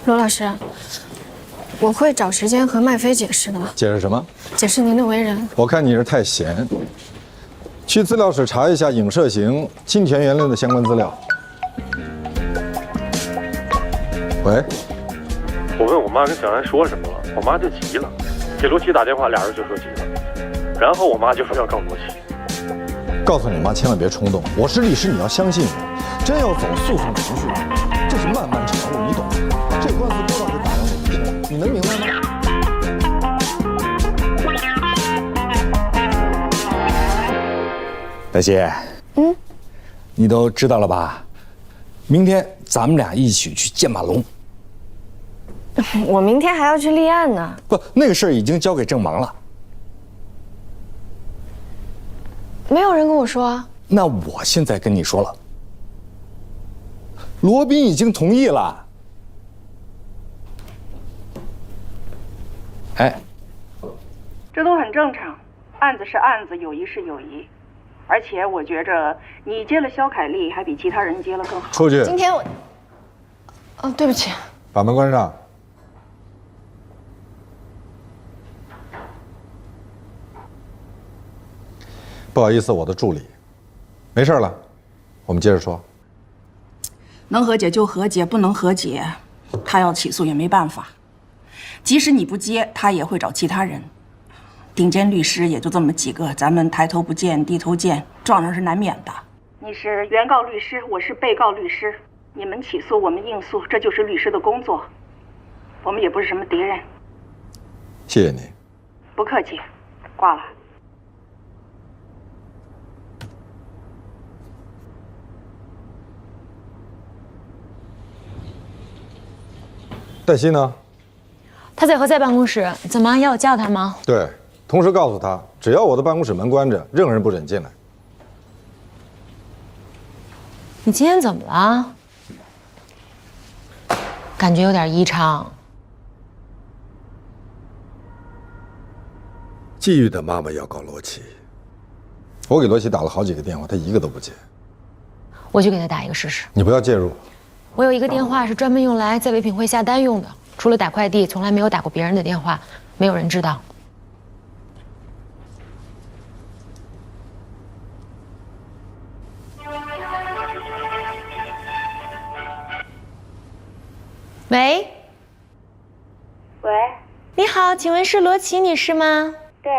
罗老师，我会找时间和麦飞解释的。解释什么？解释您的为人。我看你是太闲，去资料室查一下影射型金田园恋的相关资料。喂，我问我妈跟小安说什么了，我妈就急了，给罗琦打电话，俩人就说急了，然后我妈就说要告罗琦。告诉你妈千万别冲动，我是律师，你要相信我。真要走诉讼程序，这是漫漫长路，你懂的。这官司多少是打到哪一天，你能明白吗？大西，你都知道了吧？明天咱们俩一起去见马龙。我明天还要去立案呢。不，那个事儿已经交给郑芒了。没有人跟我说啊。那我现在跟你说了，罗宾已经同意了。哎，这都很正常，案子是案子，友谊是友谊，而且我觉着你接了肖凯丽，还比其他人接了更好。出去。今天我……哦，对不起。把门关上。不好意思，我的助理。没事了，我们接着说。能和解就和解，不能和解，他要起诉也没办法。即使你不接，他也会找其他人。顶尖律师也就这么几个，咱们抬头不见低头见，撞上是难免的。你是原告律师，我是被告律师，你们起诉，我们应诉，这就是律师的工作。我们也不是什么敌人。谢谢你。不客气，挂了。黛西呢？他在何在办公室？怎么要我叫他吗？对，同时告诉他，只要我的办公室门关着，任何人不准进来。你今天怎么了？感觉有点异常。季玉的妈妈要告罗琦，我给罗琦打了好几个电话，他一个都不接。我去给他打一个试试。你不要介入。我有一个电话是专门用来在唯品会下单用的，除了打快递，从来没有打过别人的电话，没有人知道。喂？喂？你好，请问是罗琦女士吗？对，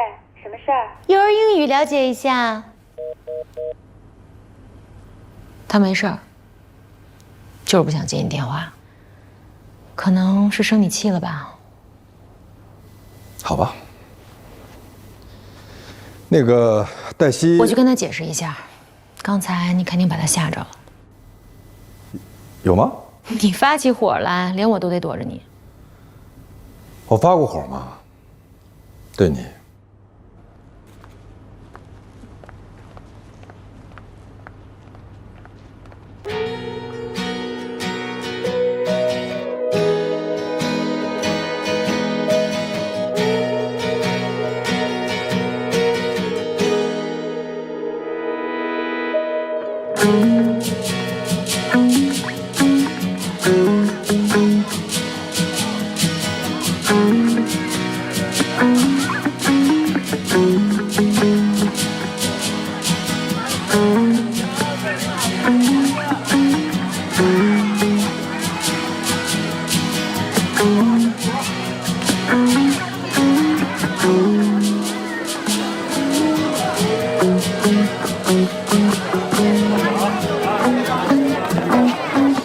什么事儿？幼儿英语了解一下。她没事儿，就是不想接你电话，可能是生你气了吧。好吧。那个黛西，我去跟她解释一下，刚才你肯定把她吓着了。有吗？你发起火来，连我都得躲着你。我发过火吗？对你。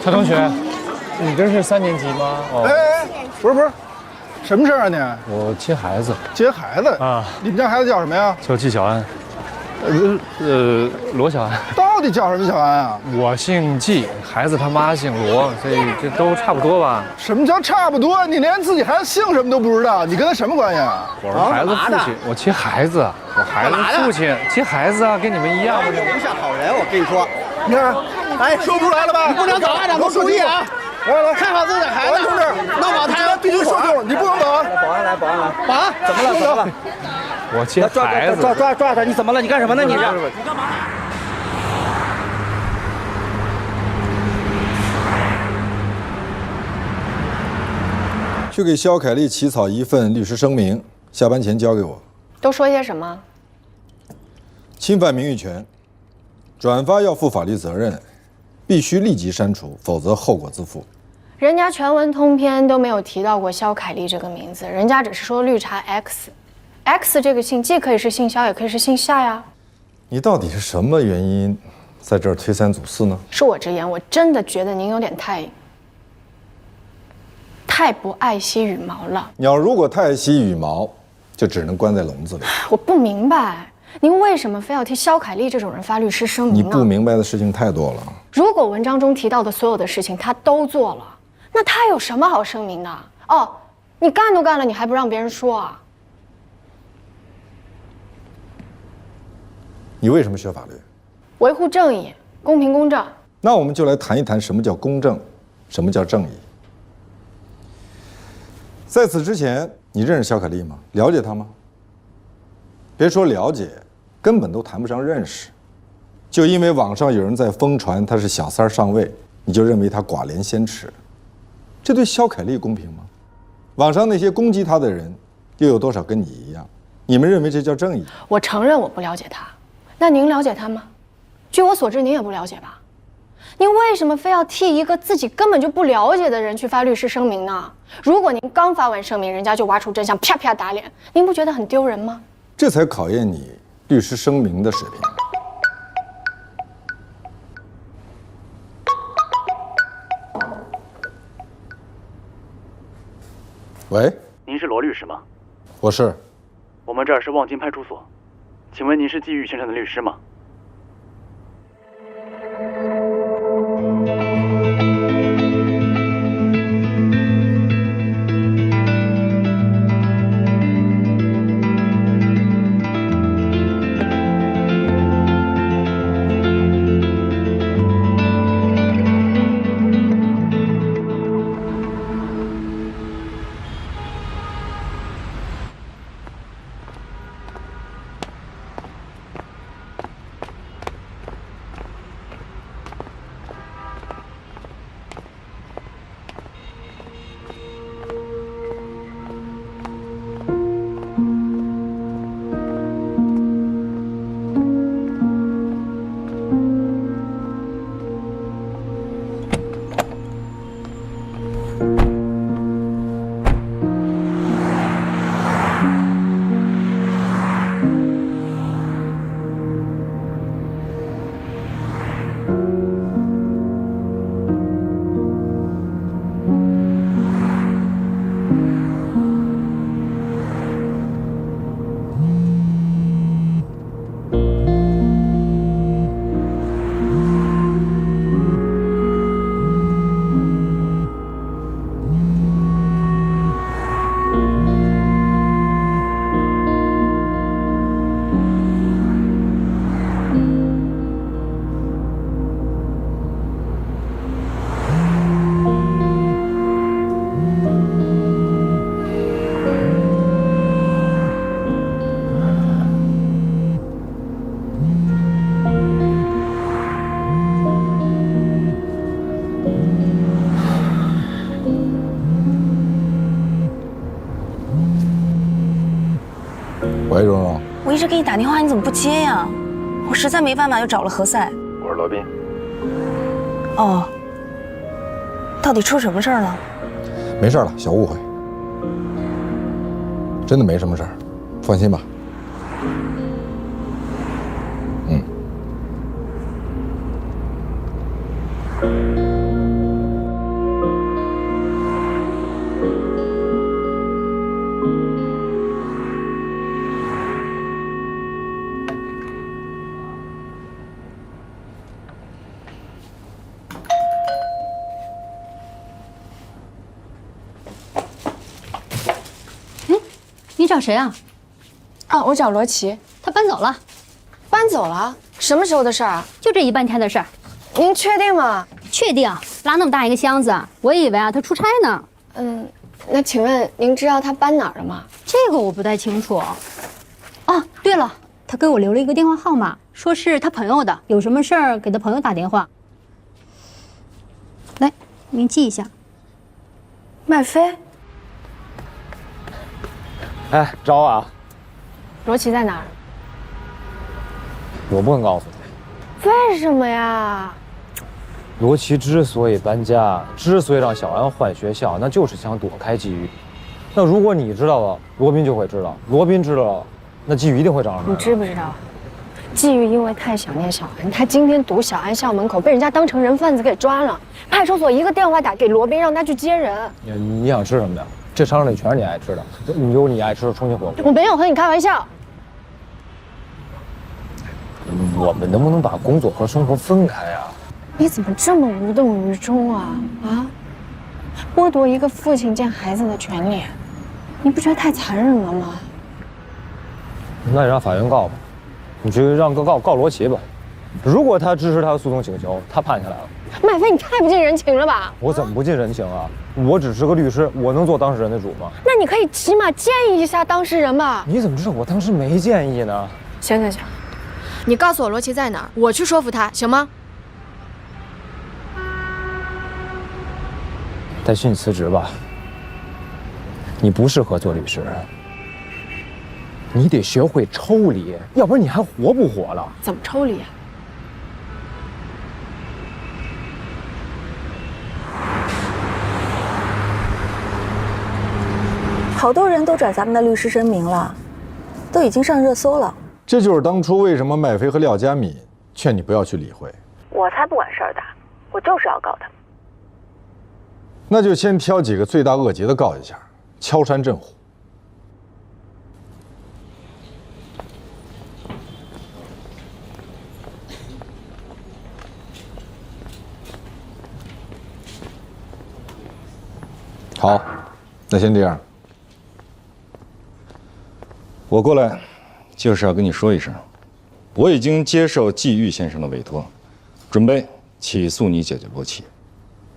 蔡同学，你这是3年级吗？哦，哎，不是，什么事儿啊你？我接孩子。接孩子啊？你们家孩子叫什么呀？叫纪晓安。罗小安。到底叫什么小安啊？我姓纪，孩子他妈姓罗，所以这都差不多吧？什么叫差不多？你连自己孩子姓什么都不知道，你跟他什么关系啊？我是孩子父亲，我接孩子，我孩子父亲接孩子啊，跟你们一样的。不像好人，我跟你说。你看，哎，说不出来了吧？你不能搞家长都注意啊！来，看好自己的孩子。同志，闹宝台必须说清楚，你不能走啊！保安来，保安来，保安，怎么了？我接孩子。抓他！你怎么了？你干什么呢？你这？你干嘛？去给肖凯丽起草一份律师声明，下班前交给我。都说些什么？侵犯名誉权，转发要负法律责任，必须立即删除，否则后果自负。人家全文通篇都没有提到过肖凯丽这个名字，人家只是说绿茶 X 这个姓既可以是姓肖，也可以是姓夏呀。你到底是什么原因在这儿推三阻四呢？恕我直言，我真的觉得您有点太不爱惜羽毛了。鸟如果太爱惜羽毛，就只能关在笼子里。我不明白，您为什么非要替肖凯丽这种人发律师声明呢？你不明白的事情太多了。如果文章中提到的所有的事情他都做了，那他有什么好声明的？哦，你干都干了，你还不让别人说啊？你为什么学法律？维护正义，公平公正。那我们就来谈一谈什么叫公正，什么叫正义。在此之前，你认识肖凯丽吗？了解她吗？别说了解，根本都谈不上认识。就因为网上有人在疯传她是小三上位，你就认为她寡廉鲜耻，这对肖凯丽公平吗？网上那些攻击她的人，又有多少跟你一样？你们认为这叫正义？我承认我不了解她，那您了解她吗？据我所知，您也不了解吧？您为什么非要替一个自己根本就不了解的人去发律师声明呢？如果您刚发完声明，人家就挖出真相，啪啪打脸，您不觉得很丢人吗？这才考验你律师声明的水平。喂，您是罗律师吗？我是。我们这儿是望京派出所，请问您是季玉先生的律师吗？喂，蓉蓉，我一直给你打电话，你怎么不接呀？我实在没办法，就找了何塞。我是罗宾。哦，到底出什么事儿了？没事了，小误会，真的没什么事儿，放心吧。你找谁啊？啊，我找罗琦，他搬走了。搬走了？什么时候的事儿啊？就这一半天的事儿。您确定吗？确定。拉那么大一个箱子，我以为啊他出差呢。那请问您知道他搬哪儿了吗？这个我不太清楚。哦，对了，他给我留了一个电话号码，说是他朋友的，有什么事儿给他朋友打电话。来，您记一下。麦飞。哎，找我啊？罗琦在哪儿？我不能告诉你。为什么呀？罗琦之所以搬家，之所以让小安换学校，那就是想躲开季宇。那如果你知道了，罗宾就会知道；罗宾知道了，那季宇一定会找上门。你知不知道？季宇因为太想念小安，他今天堵小安校门口，被人家当成人贩子给抓了。派出所一个电话打给罗宾，让他去接人。你想吃什么呀？这商场里全是你爱吃的，有你爱吃的重庆火锅。我没有和你开玩笑。我们能不能把工作和生活分开呀？你怎么这么无动于衷啊？啊！剥夺一个父亲见孩子的权利，你不觉得太残忍了吗？那你让法院告吧，你去让告罗琦吧。如果他支持他的诉讼请求，他判下来了。麦飞，你太不近人情了吧！我怎么不近人情啊？我只是个律师，我能做当事人的主吗？那你可以起码建议一下当事人吧。你怎么知道我当时没建议呢？行，你告诉我罗琦在哪儿，我去说服他，行吗？黛西，你辞职吧。你不适合做律师，你得学会抽离，要不然你还活不活了？怎么抽离啊？好多人都转咱们的律师声明了，都已经上热搜了。这就是当初为什么麦飞和廖佳敏劝你不要去理会。我才不管事儿大，我就是要告他。那就先挑几个罪大恶极的告一下，敲山震虎。好，那先这样。我过来就是要跟你说一声，我已经接受季玉先生的委托，准备起诉你姐姐罗琦。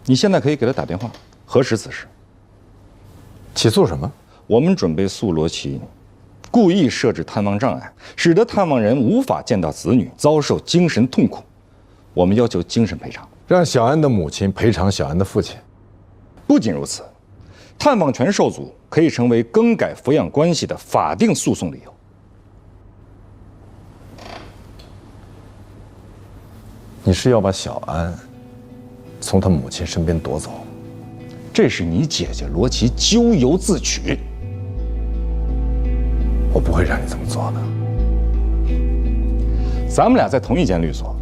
你现在可以给他打电话核实此事。起诉什么？我们准备诉罗琦故意设置探望障碍，使得探望人无法见到子女，遭受精神痛苦。我们要求精神赔偿，让小安的母亲赔偿小安的父亲。不仅如此，探望权受阻可以成为更改抚养关系的法定诉讼理由。你是要把小安从他母亲身边夺走？这是你姐姐罗琦咎由自取。我不会让你这么做的。咱们俩在同一间律所，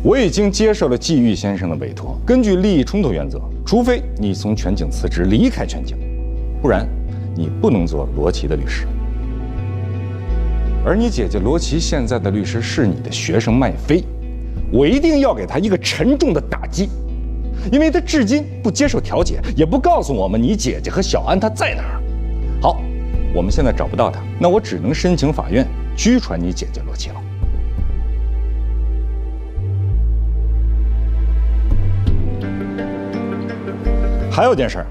我已经接受了季玉先生的委托。根据利益冲突原则，除非你从全景辞职离开全景，不然你不能做罗琦的律师。而你姐姐罗琦现在的律师是你的学生麦飞，我一定要给他一个沉重的打击，因为他至今不接受调解，也不告诉我们你姐姐和小安她在哪儿。好，我们现在找不到她，那我只能申请法院拘传你姐姐罗琦了。还有件事儿，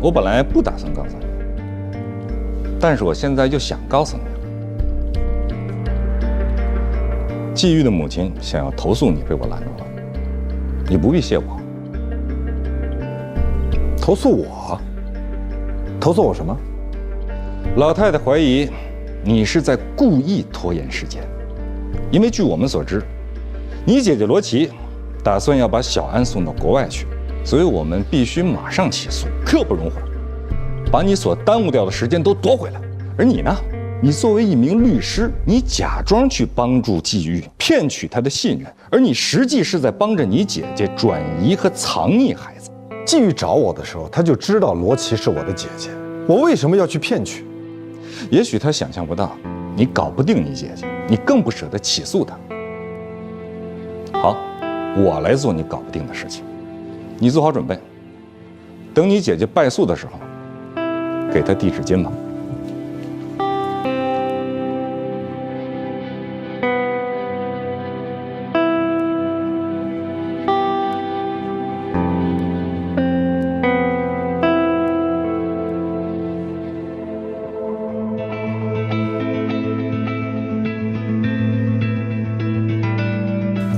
我本来不打算告诉你，但是我现在就想告诉你。季玉的母亲想要投诉你被我拦住了，你不必谢我。投诉我？投诉我什么？老太太怀疑你是在故意拖延时间，因为据我们所知，你姐姐罗琦打算要把小安送到国外去，所以我们必须马上起诉，刻不容缓，把你所耽误掉的时间都夺回来。而你呢？你作为一名律师，你假装去帮助季玉，骗取他的信任，而你实际是在帮着你姐姐转移和藏匿孩子。季玉找我的时候，他就知道罗琦是我的姐姐，我为什么要去骗取？也许他想象不到，你搞不定你姐姐，你更不舍得起诉她。好，我来做你搞不定的事情，你做好准备，等你姐姐败诉的时候，给她递纸巾吧。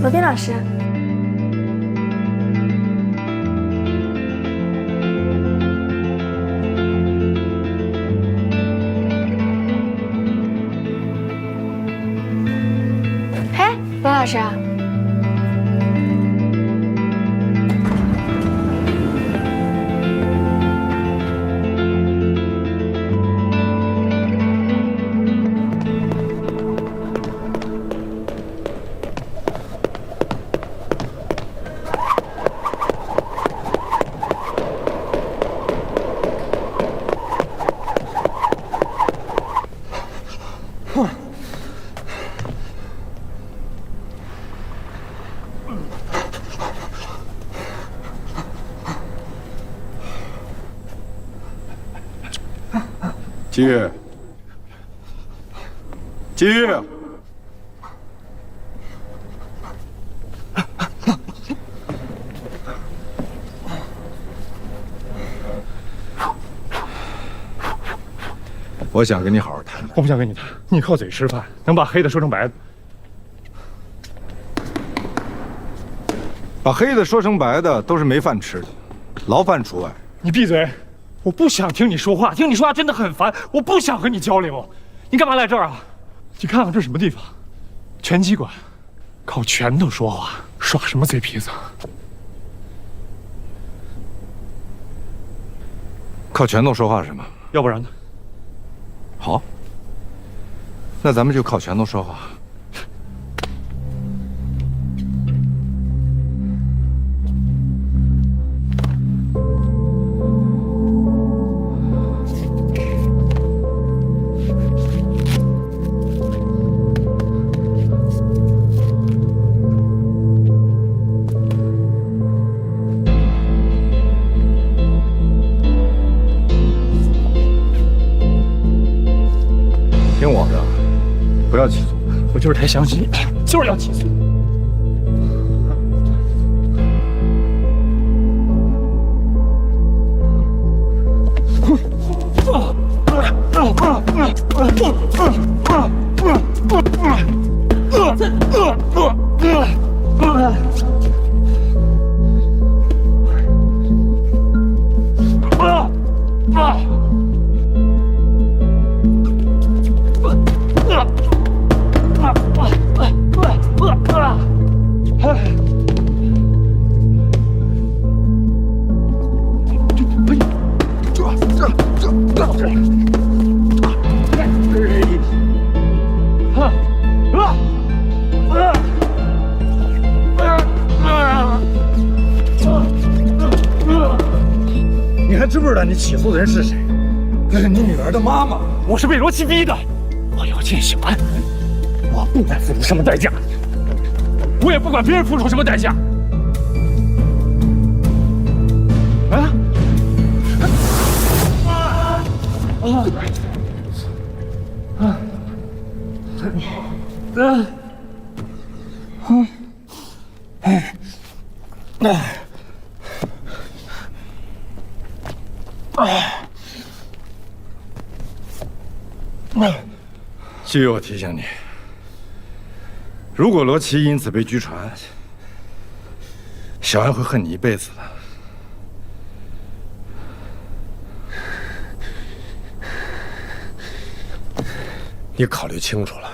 罗宾老师，师？季玉，季玉，我想跟你好好谈谈。我不想跟你谈，你靠嘴吃饭，能把黑的说成白的。把黑的说成白的都是没饭吃的，牢饭除外。你闭嘴！我不想听你说话，听你说话真的很烦。我不想和你交流。你干嘛来这儿啊？你看看这是什么地方？拳击馆，靠拳头说话，耍什么嘴皮子？靠拳头说话是吗？要不然呢？好，那咱们就靠拳头说话。听我的，不要起诉。我就是太相信你，就是要起诉。你还知不知道你起诉的人是谁？那是你女儿的妈妈。我是被罗琦逼的，我要见血案，我不管付出什么代价，我也不管别人付出什么代价。季玉，我提醒你，如果罗琦因此被拘传，小安会恨你一辈子的。你考虑清楚了。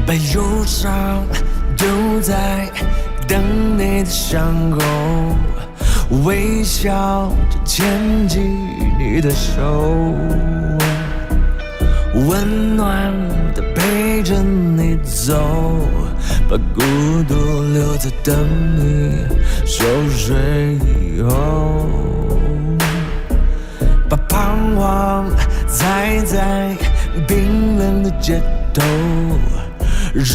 把忧伤丢在等你的伤口，微笑着牵起你的手，温暖的陪着你走，把孤独留在等你熟睡以后，把彷徨踩在冰冷的街头，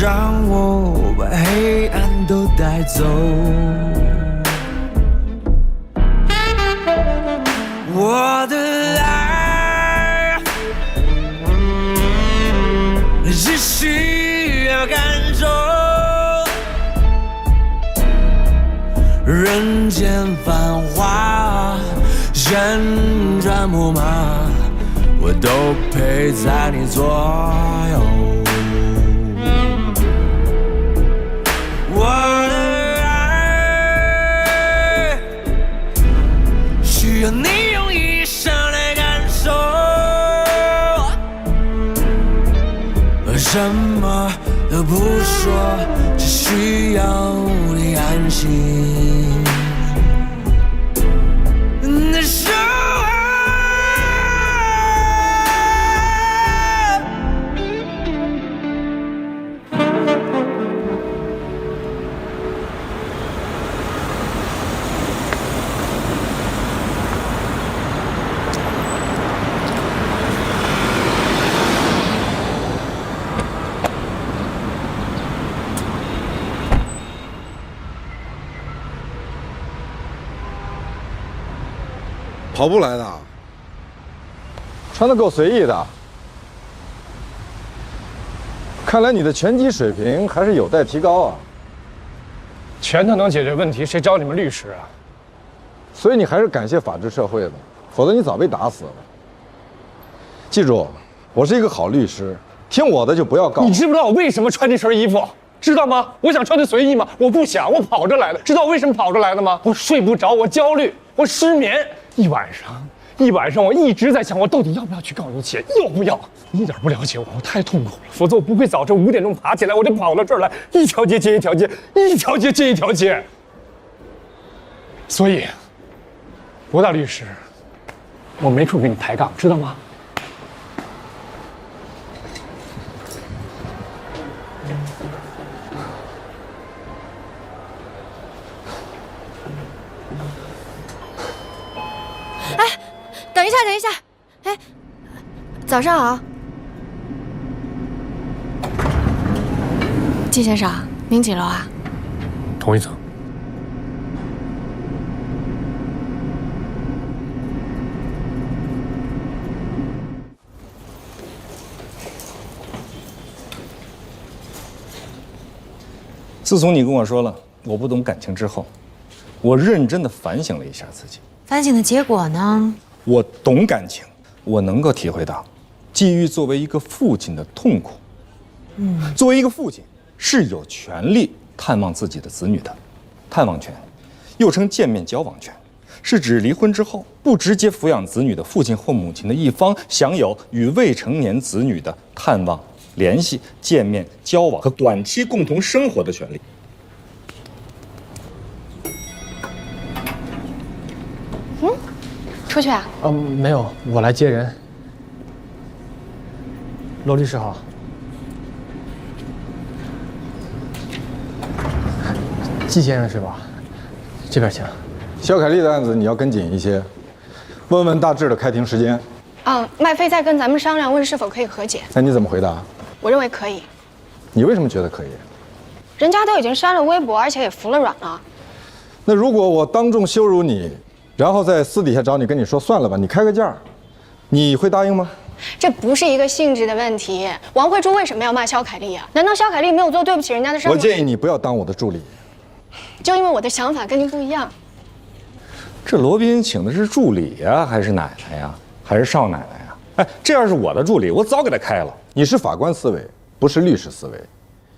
让我把黑暗都带走。我的爱人间繁华，旋转木马，我都陪在你左右。我的爱需要你用一生来感受，什么都不说，只需要你安心的守候。跑步来的，穿得够随意的。看来你的拳击水平还是有待提高啊。拳头能解决问题，谁找你们律师啊？所以你还是感谢法治社会的，否则你早被打死了。记住，我是一个好律师，听我的就不要告。你知不知道我为什么穿这身衣服？知道吗？我想穿的随意吗？我不想，我跑着来的。知道我为什么跑着来的吗？我睡不着，我焦虑，我失眠。一晚上，我一直在想，我到底要不要去告你姐？要不要？你一点不了解我，我太痛苦了。否则我不会早晨5点钟爬起来，我就跑到这儿来，一条街接一条街，一条街接一条街。所以，博大律师，我没处跟你抬杠，知道吗？等一下，哎，早上好，季先生，您几楼啊？同一层。自从你跟我说了我不懂感情之后，我认真的反省了一下自己。反省的结果呢？我懂感情，我能够体会到季玉作为一个父亲的痛苦。作为一个父亲，是有权利探望自己的子女的。探望权，又称见面交往权，是指离婚之后不直接抚养子女的父亲或母亲的一方，享有与未成年子女的探望、联系、见面、交往和短期共同生活的权利。出去啊？没有，我来接人。罗律师好。季先生是吧？这边请。肖凯丽的案子你要跟紧一些，问问大致的开庭时间。麦飞在跟咱们商量，问是否可以和解。那你怎么回答？我认为可以。你为什么觉得可以？人家都已经删了微博，而且也服了软了。那如果我当众羞辱你，然后在私底下找你跟你说算了吧，你开个价，你会答应吗？这不是一个性质的问题。王慧珠为什么要骂肖凯丽啊？难道肖凯丽没有做对不起人家的事吗？我建议你不要当我的助理。就因为我的想法跟您不一样。这罗宾请的是助理呀，还是奶奶呀，还是少奶奶呀？哎，这要是我的助理，我早给他开了。你是法官思维，不是律师思维。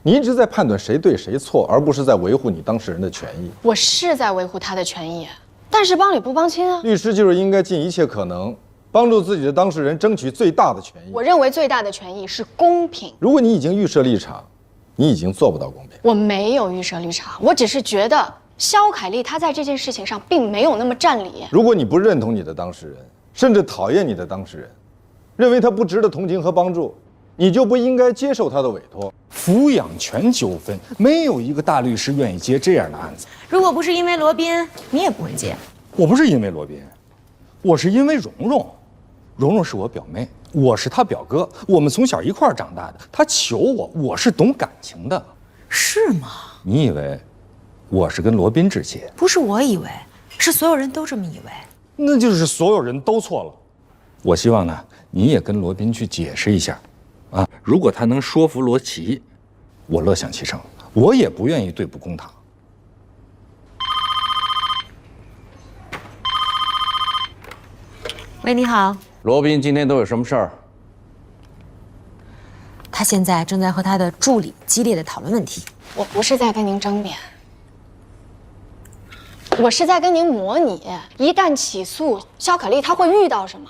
你一直在判断谁对谁错，而不是在维护你当事人的权益。我是在维护他的权益，但是帮理不帮亲啊。律师就是应该尽一切可能，帮助自己的当事人争取最大的权益。我认为最大的权益是公平。如果你已经预设立场，你已经做不到公平。我没有预设立场，我只是觉得肖凯丽她在这件事情上并没有那么占理。如果你不认同你的当事人，甚至讨厌你的当事人，认为他不值得同情和帮助，你就不应该接受他的委托。抚养权纠纷，没有一个大律师愿意接这样的案子。如果不是因为罗宾，你也不会接。我不是因为罗宾，我是因为蓉蓉。蓉蓉是我表妹，我是她表哥，我们从小一块儿长大的。她求我，我是懂感情的。是吗？你以为我是跟罗宾致谢？不是我以为，是所有人都这么以为。那就是所有人都错了。我希望呢，你也跟罗宾去解释一下，啊，如果他能说服罗琦，我乐享其成。我也不愿意对簿公堂。喂，你好。罗宾今天都有什么事儿？他现在正在和他的助理激烈的讨论问题。我不是在跟您争辩，我是在跟您模拟，一旦起诉，肖可丽她会遇到什么。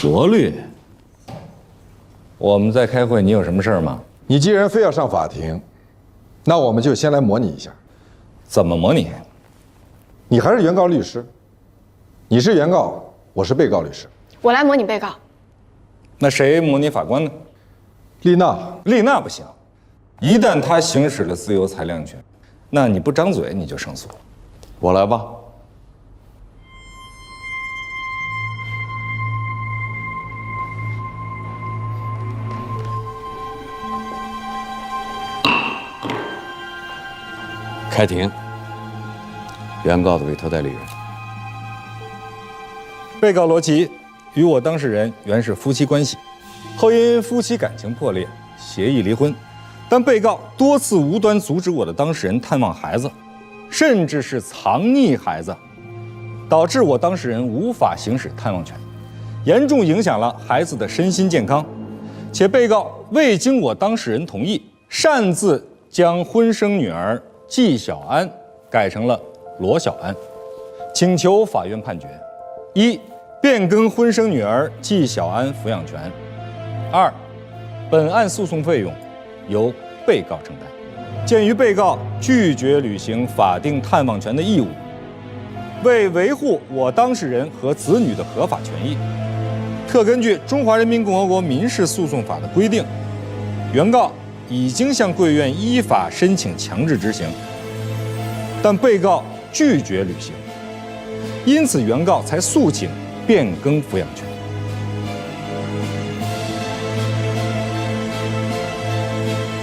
罗律，我们在开会，你有什么事儿吗？你既然非要上法庭，那我们就先来模拟一下。怎么模拟？你还是原告律师，你是原告，我是被告律师。我来模拟被告。那谁模拟法官呢？丽娜。丽娜不行，一旦她行使了自由裁量权，那你不张嘴你就胜诉了。我来吧。开庭。原告的委托代理人。被告罗琦与我当事人原是夫妻关系，后因夫妻感情破裂，协议离婚。但被告多次无端阻止我的当事人探望孩子，甚至是藏匿孩子，导致我当事人无法行使探望权，严重影响了孩子的身心健康。且被告未经我当事人同意，擅自将婚生女儿纪晓安改成了罗小安，请求法院判决：一、变更婚生女儿纪晓安抚养权；二、本案诉讼费用由被告承担。鉴于被告拒绝履行法定探望权的义务，为维护我当事人和子女的合法权益，特根据《中华人民共和国民事诉讼法》的规定，原告已经向贵院依法申请强制执行，但被告拒绝履行，因此原告才诉请变更抚养权。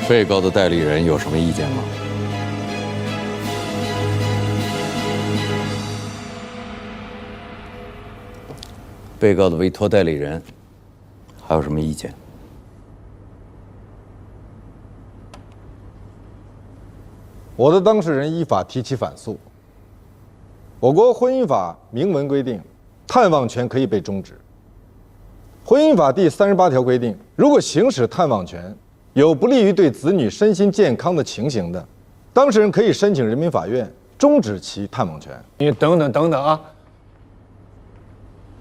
被告的代理人有什么意见吗？被告的委托代理人还有什么意见？我的当事人依法提起反诉。我国婚姻法明文规定，探望权可以被终止。婚姻法第38条规定，如果行使探望权有不利于对子女身心健康的情形的，当事人可以申请人民法院终止其探望权。你等等啊！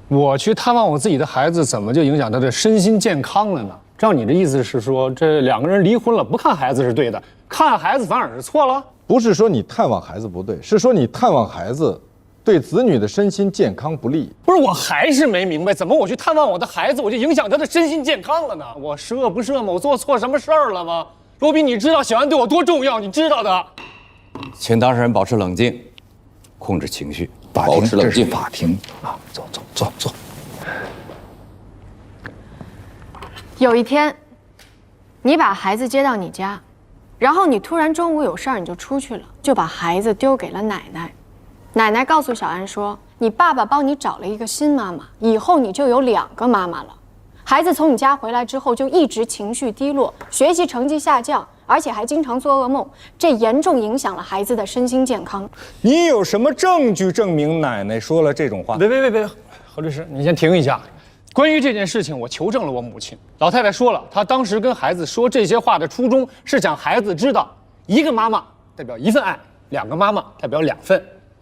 我去探望我自己的孩子，怎么就影响他的身心健康了呢？照你的意思是说，这两个人离婚了，不看孩子是对的，看孩子反而是错了？不是说你探望孩子不对，是说你探望孩子对子女的身心健康不利。不是，我还是没明白，怎么我去探望我的孩子，我就影响他的身心健康了呢？我十恶不赦吗？我做错什么事儿了吗？罗宾，你知道小安对我多重要，你知道的。请当事人保持冷静，控制情绪，保持冷静。法庭啊，坐。有一天，你把孩子接到你家，然后你突然中午有事儿，你就出去了，就把孩子丢给了奶奶。奶奶告诉小安说，你爸爸帮你找了一个新妈妈，以后你就有2个妈妈了。孩子从你家回来之后就一直情绪低落，学习成绩下降，而且还经常做噩梦，这严重影响了孩子的身心健康。你有什么证据证明奶奶说了这种话？别，何律师，你先停一下。关于这件事情，我求证了我母亲。老太太说了，她当时跟孩子说这些话的初衷是想孩子知道，1个妈妈代表1份爱，2个妈妈代表2份。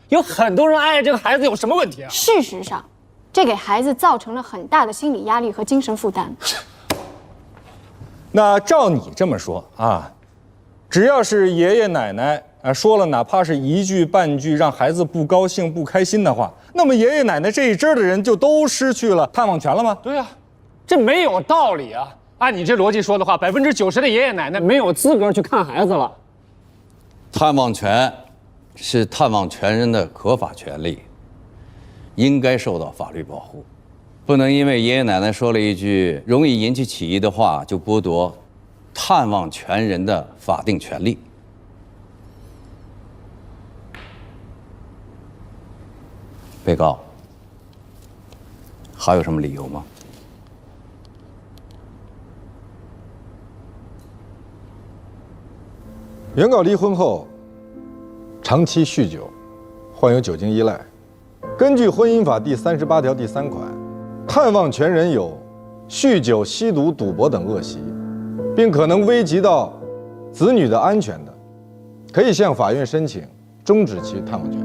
有很多人爱这个孩子有什么问题啊？事实上，这给孩子造成了很大的心理压力和精神负担。那照你这么说啊，只要是爷爷奶奶说了哪怕是1句半句让孩子不高兴不开心的话，那么爷爷奶奶这一支的人就都失去了探望权了吗？对啊，这没有道理啊！按你这逻辑说的话，90%的爷爷奶奶没有资格去看孩子了。探望权是探望权人的合法权利，应该受到法律保护，不能因为爷爷奶奶说了一句容易引起起疑的话，就剥夺探望权人的法定权利。被告还有什么理由吗？原告离婚后长期酗酒，患有酒精依赖。根据婚姻法第38条第3款，探望权人有酗酒、吸毒、赌博等恶习，并可能危及到子女的安全的，可以向法院申请终止其探望权。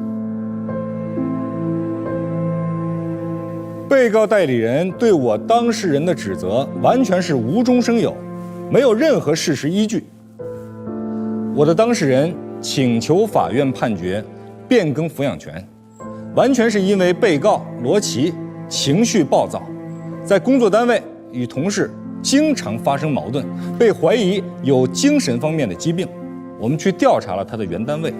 被告代理人对我当事人的指责完全是无中生有，没有任何事实依据。我的当事人请求法院判决变更抚养权，完全是因为被告罗琦情绪暴躁，在工作单位与同事经常发生矛盾，被怀疑有精神方面的疾病。我们去调查了他的原单位，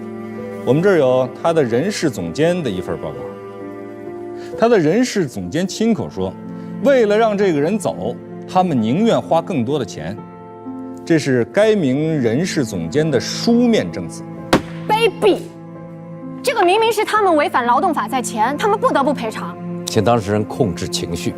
我们这儿有他的人事总监的一份报告。他的人事总监亲口说，为了让这个人走，他们宁愿花更多的钱。这是该名人事总监的书面证词。卑鄙！这个明明是他们违反劳动法在前，他们不得不赔偿。请当事人控制情绪。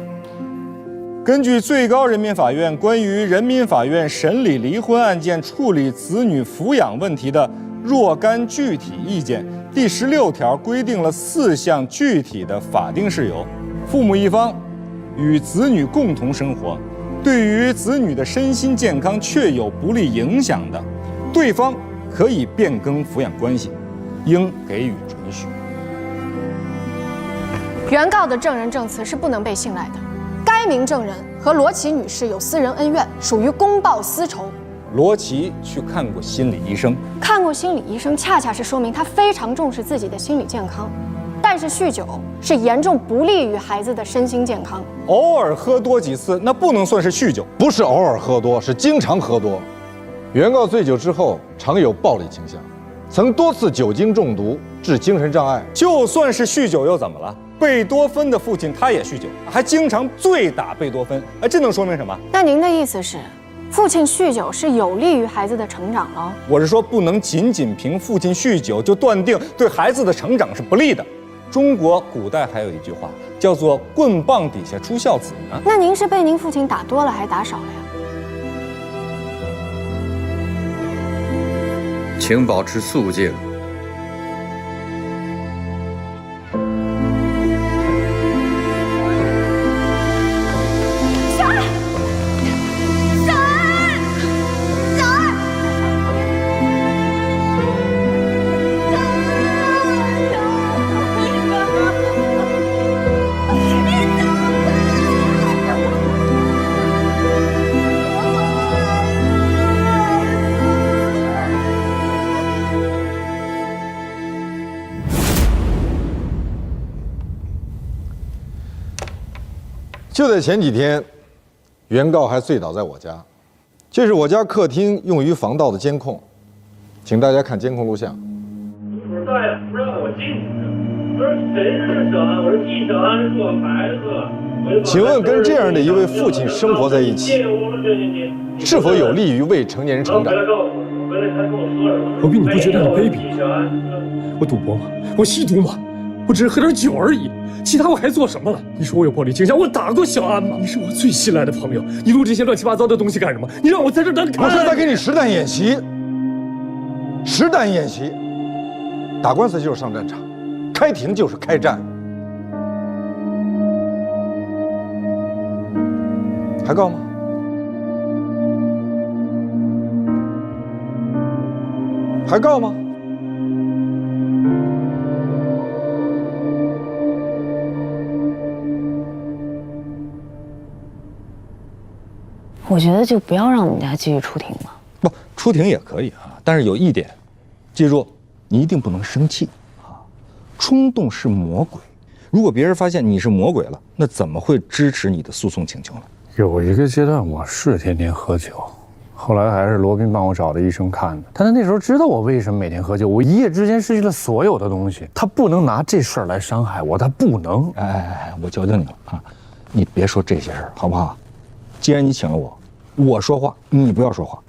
根据最高人民法院关于人民法院审理离婚案件处理子女抚养问题的若干具体意见第16条规定了4项具体的法定事由：父母一方与子女共同生活，对于子女的身心健康确有不利影响的，对方可以变更抚养关系，应给予准许。原告的证人证词是不能被信赖的。该名证人和罗琦女士有私人恩怨，属于公报私仇。罗琦去看过心理医生，看过心理医生，恰恰是说明他非常重视自己的心理健康。但是酗酒是严重不利于孩子的身心健康。偶尔喝多几次，那不能算是酗酒。不是偶尔喝多，是经常喝多。原告醉酒之后常有暴力倾向，曾多次酒精中毒致精神障碍。就算是酗酒又怎么了？贝多芬的父亲他也酗酒，还经常醉打贝多芬。哎，这能说明什么？那您的意思是，父亲酗酒是有利于孩子的成长了？我是说，不能仅仅凭父亲酗酒就断定对孩子的成长是不利的。中国古代还有一句话叫做“棍棒底下出孝子”呢。那您是被您父亲打多了还打少了呀？请保持肃静。就在前几天，原告还醉倒在我家，这是我家客厅用于防盗的监控，请大家看监控录像。不是大爷不让我进去，我说谁是小安？我说替小安是我孩子。请问跟这样的一位父亲生活在一起，是否有利于未成年人成长？罗宾，你不觉得很卑鄙吗？我赌博吗？我吸毒吗？我只是喝点酒而已，其他我还做什么了？你说我有暴力倾向，我打过小安吗？你是我最信赖的朋友，你录这些乱七八糟的东西干什么？你让我在这难看？我是在给你实弹演习，实弹演习。打官司就是上战场，开庭就是开战。还告吗？还告吗？我觉得就不要让我们家继续出庭了。不，出庭也可以啊，但是有一点，记住，你一定不能生气啊！冲动是魔鬼，如果别人发现你是魔鬼了，那怎么会支持你的诉讼请求呢？有一个阶段我是天天喝酒，后来还是罗宾帮我找的医生看的。他那时候知道我为什么每天喝酒，我一夜之间失去了所有的东西。他不能拿这事儿来伤害我，他不能。哎，我求求你了啊，你别说这些事儿好不好？既然你请了我，我说话，你不要说话。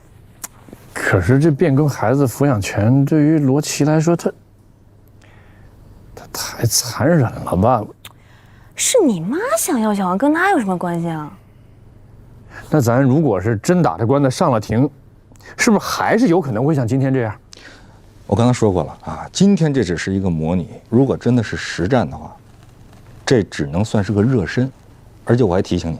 可是这变更孩子抚养权对于罗琦来说，他太残忍了吧？是你妈想要小安，跟他有什么关系啊？那咱如果是真打着官司上了庭，是不是还是有可能会像今天这样？我刚才说过了啊，今天这只是一个模拟，如果真的是实战的话，这只能算是个热身。而且我还提醒你，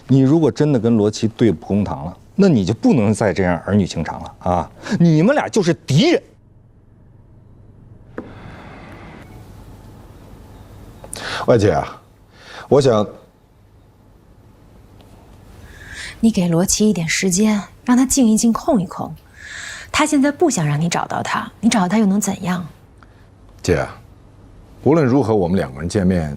你如果真的跟罗琦对簿公堂了，那你就不能再这样儿女情长了啊！你们俩就是敌人。外姐啊，我想你给罗琦一点时间，让他静一静，空一空。他现在不想让你找到他，你找到他又能怎样？姐，无论如何，我们两个人见面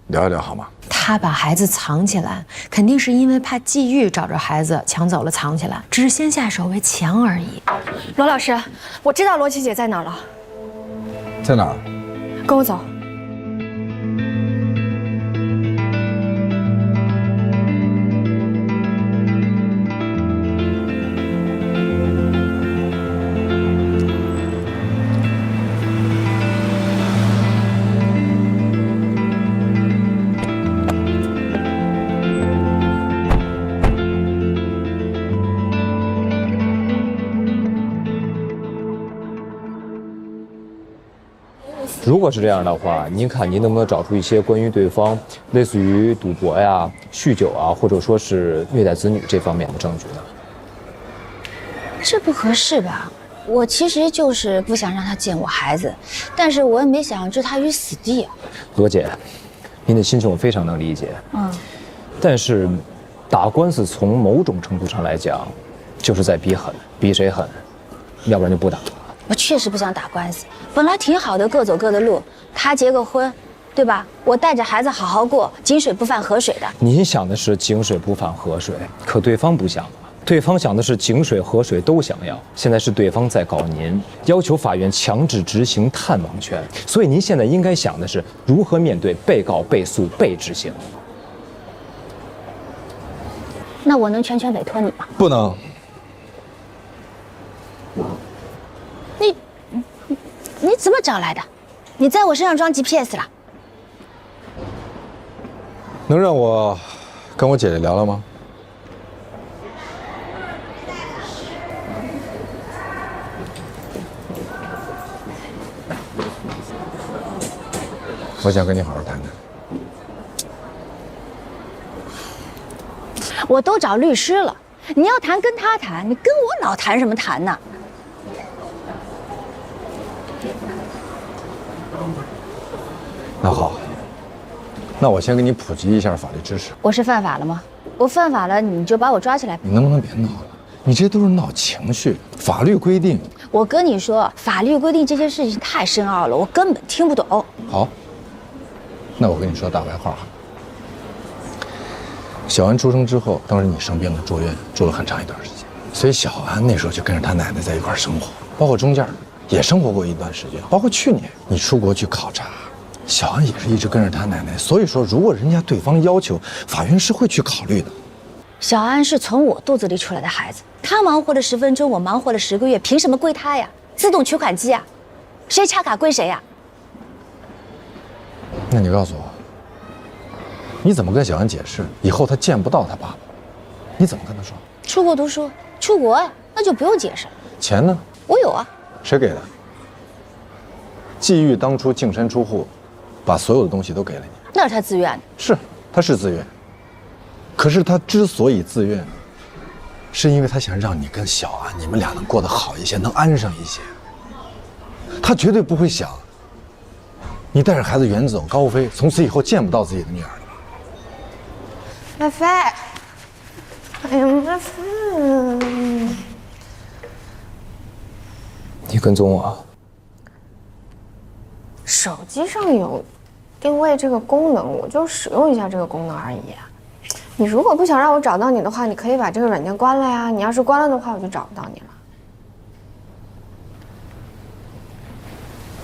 聊一聊好吗？他把孩子藏起来，肯定是因为怕季玉找着孩子抢走了藏起来，只是先下手为强而已。罗老师，我知道罗琦姐在哪儿了，在哪儿？跟我走。如果是这样的话，您看您能不能找出一些关于对方类似于赌博呀、酗酒啊，或者说是虐待子女这方面的证据呢？这不合适吧？我其实就是不想让他见我孩子，但是我也没想置他于死地啊。罗姐，您的心情我非常能理解。但是打官司从某种程度上来讲，就是在比狠，比谁狠，要不然就不打。我确实不想打官司，本来挺好的，各走各的路。他结个婚，对吧？我带着孩子好好过，井水不犯河水的。您想的是井水不犯河水，可对方不想啊，对方想的是井水河水都想要。现在是对方在告您，要求法院强制执行探望权，所以您现在应该想的是如何面对被告、被诉、被执行。那我能全权委托你吗？不能。你怎么找来的？你在我身上装 GPS 了？能让我跟我姐姐聊聊吗？我想跟你好好谈谈。我都找律师了，你要谈跟他谈，你跟我老谈什么谈呢？那好，那我先给你普及一下法律知识。我是犯法了吗？我犯法了，你就把我抓起来。你能不能别闹了？你这都是闹情绪。法律规定，我跟你说，法律规定这些事情太深奥了，我根本听不懂。好，那我跟你说大白话哈。小安出生之后，当时你生病了，住院，住了很长一段时间，所以小安那时候就跟着他奶奶在一块生活，包括中间也生活过一段时间，包括去年你出国去考察。小安也是一直跟着他奶奶，所以说，如果人家对方要求，法院是会去考虑的。小安是从我肚子里出来的孩子，他忙活了10分钟，我忙活了10个月，凭什么归他呀？自动取款机啊，谁插卡归谁呀？那你告诉我，你怎么跟小安解释以后他见不到他爸爸？你怎么跟他说？出国读书，出国呀，那就不用解释了。钱呢？我有啊。谁给的？季玉当初净身出户。把所有的东西都给了你，那是他自愿的。是，他是自愿。可是他之所以自愿，是因为他想让你跟小安，你们俩能过得好一些，能安生一些。他绝对不会想，你带着孩子远走高飞，从此以后见不到自己的女儿了吧？麦飞，哎呀，麦飞，你跟踪我？手机上有定位这个功能，我就使用一下这个功能而已。你如果不想让我找到你的话，你可以把这个软件关了呀。你要是关了的话，我就找不到你了。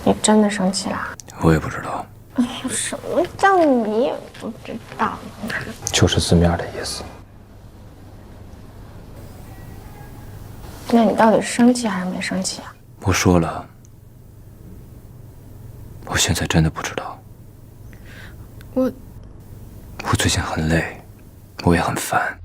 你真的生气啦？我也不知道。哎呀，什么叫你也不知道？就是字面的意思。那你到底是生气还是没生气啊？我说了。我现在真的不知道。我最近很累，我也很烦。